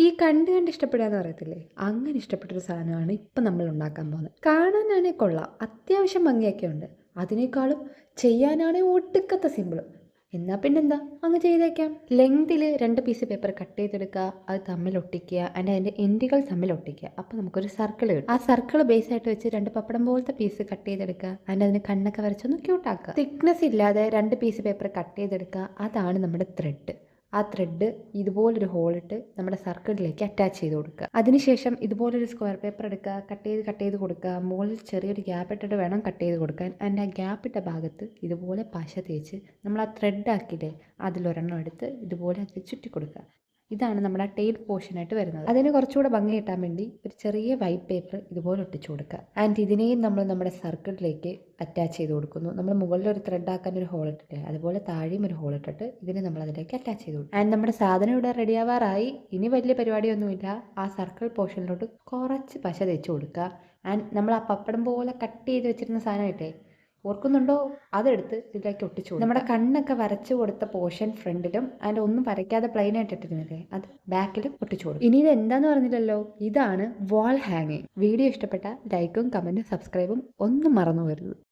ഈ കണ്ട് കണ്ട് ഇഷ്ടപ്പെടുക എന്ന് പറയത്തില്ലേ, അങ്ങനെ ഇഷ്ടപ്പെട്ടൊരു സാധനമാണ് ഇപ്പം നമ്മൾ ഉണ്ടാക്കാൻ പോകുന്നത്. കാണാനാണെങ്കിൽ കൊള്ളാം, അത്യാവശ്യം ഭംഗിയൊക്കെ ഉണ്ട്. അതിനേക്കാളും ചെയ്യാനാണെങ്കിൽ ഒടുക്കത്തെ സിമ്പിളും. എന്നാൽ പിന്നെന്താ, അങ്ങ് ചെയ്തേക്കാം. ലെങ്തിൽ 2 പീസ് പേപ്പർ കട്ട് ചെയ്തെടുക്കുക, അത് തമ്മിൽ ഒട്ടിക്കുക, അതിൻ്റെ എൻഡുകൾ തമ്മിൽ ഒട്ടിക്കുക. അപ്പോൾ നമുക്കൊരു സർക്കിൾ കിട്ടും. ആ സർക്കിൾ ബേസ് ആയിട്ട് വെച്ച് 2 പപ്പടം പോലത്തെ പീസ് കട്ട് ചെയ്തെടുക്കുക, അതിന് കണ്ണൊക്കെ വരച്ചൊന്ന് ക്യൂട്ടാക്കുക. തിക്നെസ് ഇല്ലാതെ 2 പീസ് പേപ്പർ കട്ട് ചെയ്തെടുക്കുക. അതാണ് നമ്മുടെ ത്രെഡ്. ആ ത്രെഡ് ഇതുപോലൊരു ഹോളിട്ട് നമ്മുടെ സർക്കിളിലേക്ക് അറ്റാച്ച് ചെയ്ത് കൊടുക്കുക. അതിനുശേഷം ഇതുപോലൊരു സ്ക്വയർ പേപ്പർ എടുക്കുക, കട്ട് ചെയ്ത് കൊടുക്കുക. മുകളിൽ ചെറിയൊരു ഗ്യാപ്പ് ഇട്ടിട്ട് വേണം കട്ട് ചെയ്ത് കൊടുക്കാൻ. അതിൻ്റെ ആ ഗ്യാപ്പ് ഇട്ട ഭാഗത്ത് ഇതുപോലെ പശ തേച്ച് നമ്മൾ ആ ത്രെഡ് ആക്കിയില്ലേ, അതിലൊരെണ്ണം എടുത്ത് ഇതുപോലെ അത് ചുറ്റി കൊടുക്കുക. ഇതാണ് നമ്മുടെ ടെയിൽ പോർഷനായിട്ട് വരുന്നത്. അതിന് കുറച്ചുകൂടെ ഭംഗി കിട്ടാൻ വേണ്ടി ഒരു ചെറിയ വൈറ്റ് പേപ്പർ ഇതുപോലെ ഒട്ടിച്ചു കൊടുക്കുക. ആൻഡ് ഇതിനെയും നമ്മൾ നമ്മുടെ സർക്കിളിലേക്ക് അറ്റാച്ച് ചെയ്ത് കൊടുക്കുന്നു. നമ്മൾ മുകളിൽ ഒരു ത്രെഡ് ആക്കാൻ ഒരു ഹോൾ ഇട്ടിട്ട് അതുപോലെ താഴെയും ഒരു ഹോൾ ഇട്ടിട്ട് ഇതിനെ നമ്മൾ അതിലേക്ക് അറ്റാച്ച് ചെയ്ത് കൊടുക്കും. ആൻഡ് നമ്മുടെ സാധനം ഇവിടെ റെഡി ആവാറായി. ഇനി വലിയ പരിപാടിയൊന്നുമില്ല. ആ സർക്കിൾ പോർഷനിലോട്ട് കുറച്ച് പശ തേച്ച് കൊടുക്കുക. ആൻഡ് നമ്മൾ ആ പപ്പടം പോലെ കട്ട് ചെയ്ത് വെച്ചിരുന്ന സാധനം ഇട്ടേ, ഓർക്കുന്നുണ്ടോ, അതെടുത്ത് ഇതിലേക്ക് ഒട്ടിച്ചു കൊടുക്കും. നമ്മുടെ കണ്ണൊക്കെ വരച്ചു കൊടുത്ത പോർഷൻ ഫ്രണ്ടിലും അതിൻ്റെ ഒന്നും വരയ്ക്കാതെ പ്ലെയിൻ ആയിട്ട് ഇട്ടിരുന്നില്ലേ, അത് ബാക്കിലും ഒട്ടിച്ചു കൊടുക്കും. ഇനി ഇത് എന്താന്ന് പറഞ്ഞില്ലല്ലോ, ഇതാണ് വാൾ ഹാങ്ങിങ്. വീഡിയോ ഇഷ്ടപ്പെട്ട ലൈക്കും കമൻറ്റും സബ്സ്ക്രൈബും ഒന്നും മറന്നു വരുത്.